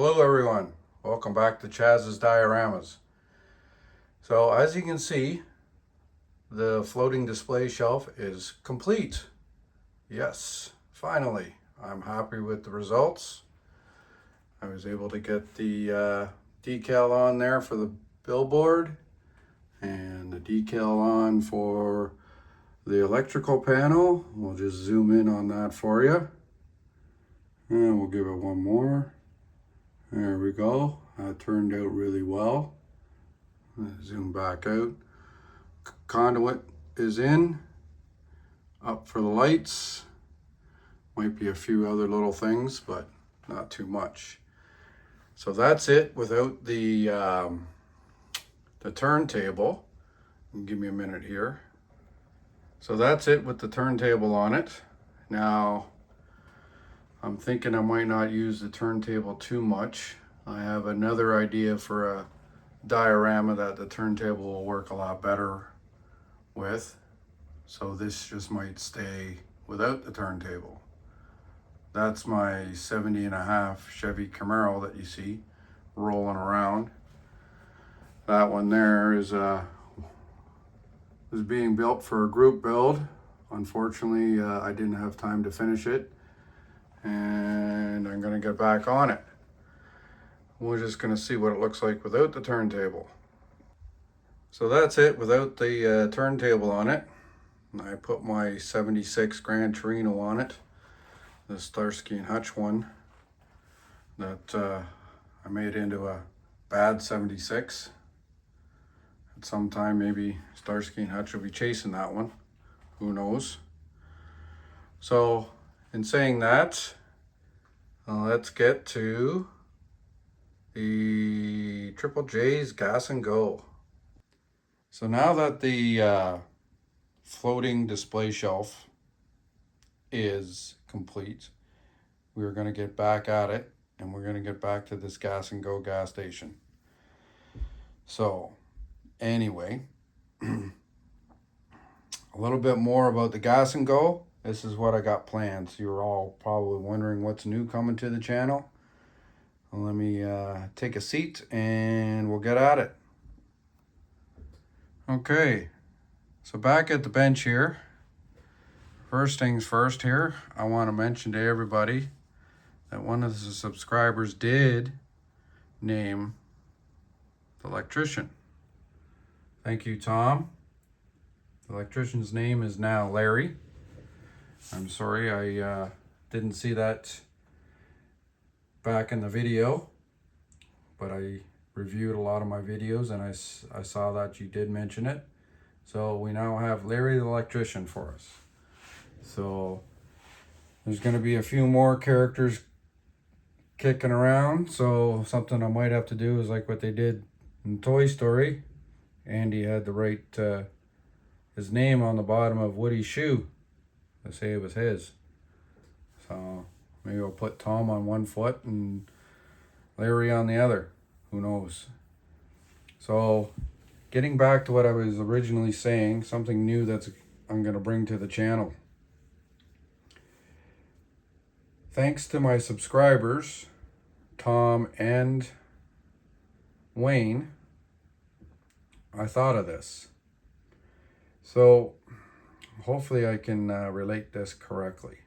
Hello everyone, welcome back to Chaz's Dioramas. So as you can see, the floating display shelf is complete. Yes, finally, I'm happy with the results. I was able to get the decal on there for the billboard and the decal on for the electrical panel. We'll just zoom in on that for you. And we'll give it one more. There we go. That turned out really well. Zoom back out. Conduit is in. Up for the lights. Might be a few other little things, but not too much. So that's it without the turntable. Give me a minute here. So that's it with the turntable on it. Now, I'm thinking I might not use the turntable too much. I have another idea for a diorama that the turntable will work a lot better with. So this just might stay without the turntable. That's my 70.5 Chevy Camaro that you see rolling around. That one there is being built for a group build. Unfortunately, I didn't have time to finish it, and I'm gonna get back on it. We're just gonna see what it looks like without the turntable. So that's it without the turntable on it. I put my 76 Gran Torino on it, the Starsky and Hutch one that I made into a bad 76. At some time, maybe Starsky and Hutch will be chasing that one. Who knows? So, in saying that, let's get to the Triple J's Gas and Go. So now that the floating display shelf is complete, we're going to get back at it, and we're going to get back to this Gas and Go gas station. So anyway, a little bit more about the Gas and Go. This is what I got planned. So you're all probably wondering what's new coming to the channel. Well, let me take a seat and we'll get at it. Okay, so back at the bench here. First things first here, I want to mention to everybody that one of the subscribers did name the electrician. Thank you, Tom. The electrician's name is now Larry. I'm sorry I didn't see that back in the video, but I reviewed a lot of my videos and I saw that you did mention it. So we now have Larry the electrician for us. So there's going to be a few more characters kicking around. So something I might have to do is like what they did in Toy Story. Andy had to write his name on the bottom of Woody's shoe to say it was his. So maybe I'll put Tom on one foot and Larry on the other. Who knows? So getting back to what I was originally saying, something new I'm going to bring to the channel. Thanks to my subscribers, Tom and Wayne, I thought of this. So hopefully I can relate this correctly.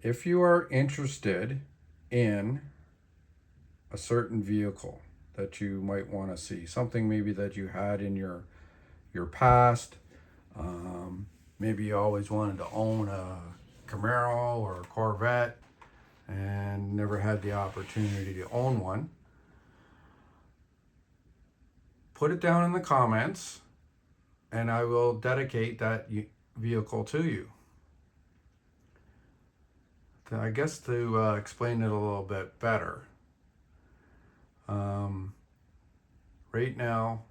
If you are interested in a certain vehicle that you might want to see, something maybe that you had in your past, maybe you always wanted to own a Camaro or a Corvette and never had the opportunity to own one, put it down in the comments and I will dedicate that vehicle to you. I guess to explain it a little bit better, right now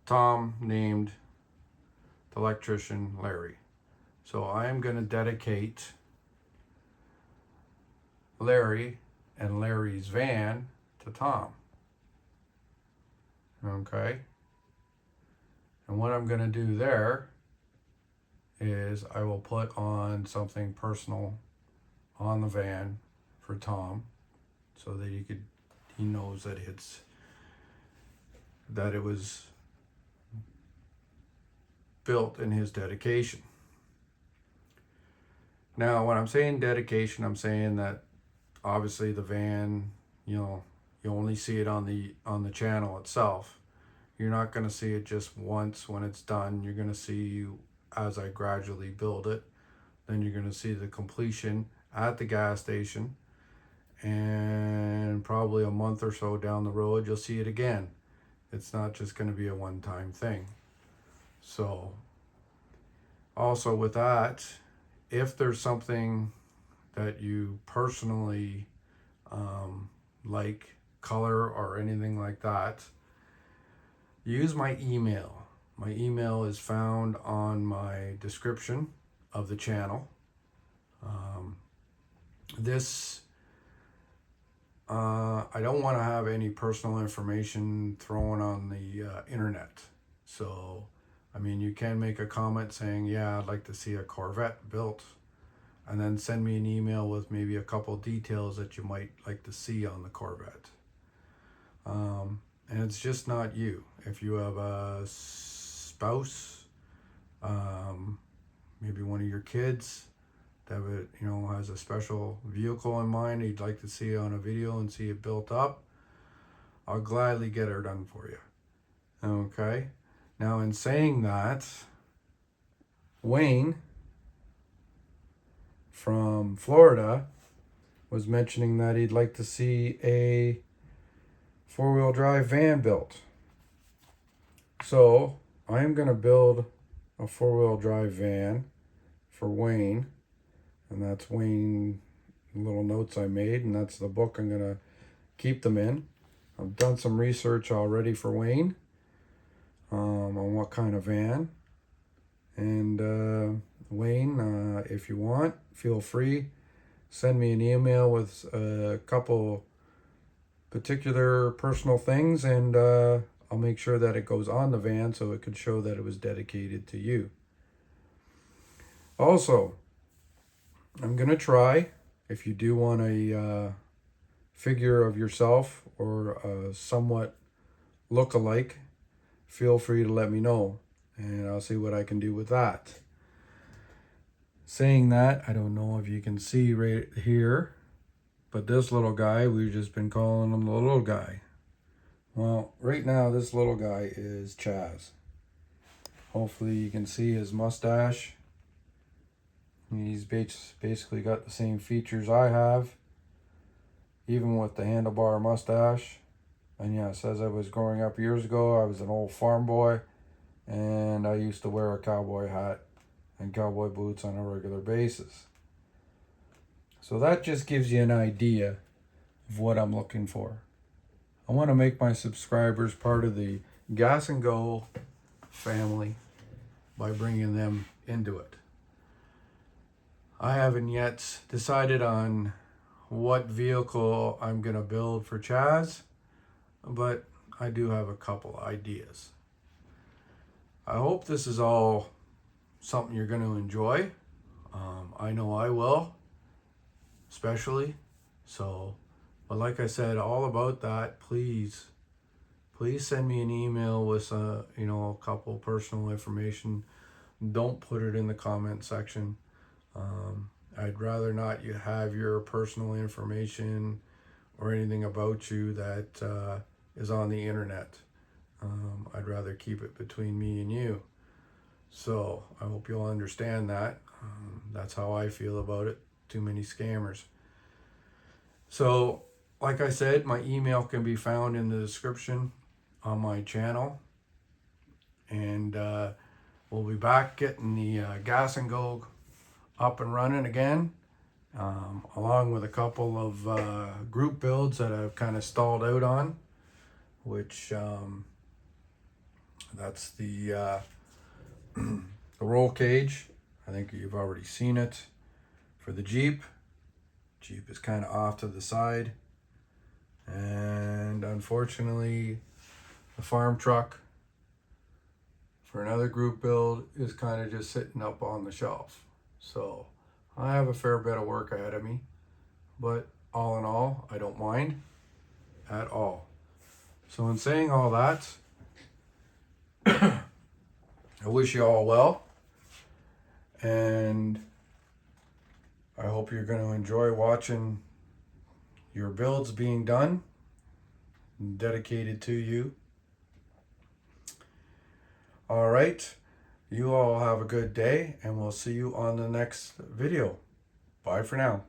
Tom named the electrician Larry. So I am going to dedicate Larry and Larry's van to Tom. Okay? And what I'm going to do there is I will put on something personal on the van for Tom, so that he knows that it was built in his dedication. Now, when I'm saying dedication, I'm saying that obviously the van, you only see it on the channel itself. You're not going to see it just once when it's done. You're going to see as I gradually build it. Then you're going to see the completion at the gas station, and probably a month or so down the road you'll see it again. It's not just going to be a one-time thing. So also with that, if there's something that you personally like, color or anything like that, use my email. My email is found on my description of the channel. I don't want to have any personal information thrown on the internet. So, I mean, you can make a comment saying, yeah, I'd like to see a Corvette built, and then send me an email with maybe a couple details that you might like to see on the Corvette. And it's just not you. If you have a spouse, maybe one of your kids that has a special vehicle in mind he'd like to see on a video and see it built up, I'll gladly get her done for you. Okay. Now, in saying that, Wayne from Florida was mentioning that he'd like to see a four-wheel drive van built. So I'm going to build a four-wheel drive van for Wayne, and that's Wayne little notes I made, and that's the book I'm going to keep them in. I've done some research already for Wayne on what kind of van. And Wayne, if you want, feel free, send me an email with a couple particular personal things, and I'll make sure that it goes on the van so it could show that it was dedicated to you. Also, I'm going to try, if you do want a figure of yourself or a somewhat look-alike, feel free to let me know, and I'll see what I can do with that. Saying that, I don't know if you can see right here, but this little guy, we've just been calling him the little guy. Well, right now this little guy is Chaz. Hopefully you can see his mustache. He's basically got the same features I have, even with the handlebar mustache. And yes, as I was growing up years ago, I was an old farm boy, and I used to wear a cowboy hat and cowboy boots on a regular basis. So that just gives you an idea of what I'm looking for. I want to make my subscribers part of the Gas and Go family by bringing them into it. I haven't yet decided on what vehicle I'm going to build for Chaz, but I do have a couple ideas. I hope this is all something you're going to enjoy. I know I will, especially. So, but like I said, all about that, please send me an email with a couple personal information. Don't put it in the comment section. I'd rather not you have your personal information or anything about you that is on the internet. I'd rather keep it between me and you. So I hope you'll understand that. That's how I feel about it. Too many scammers. So, like I said, my email can be found in the description on my channel. And we'll be back getting the Gas and Go up and running again, along with a couple of group builds that I've kind of stalled out on, which that's the roll cage. I think you've already seen it. For the Jeep is kind of off to the side, and unfortunately the farm truck for another group build is kind of just sitting up on the shelf. So I have a fair bit of work ahead of me. but all in all, I don't mind at all. So in saying all that, I wish you all well, and I hope you're going to enjoy watching your builds being done, dedicated to you. All right, you all have a good day, and we'll see you on the next video. Bye for now.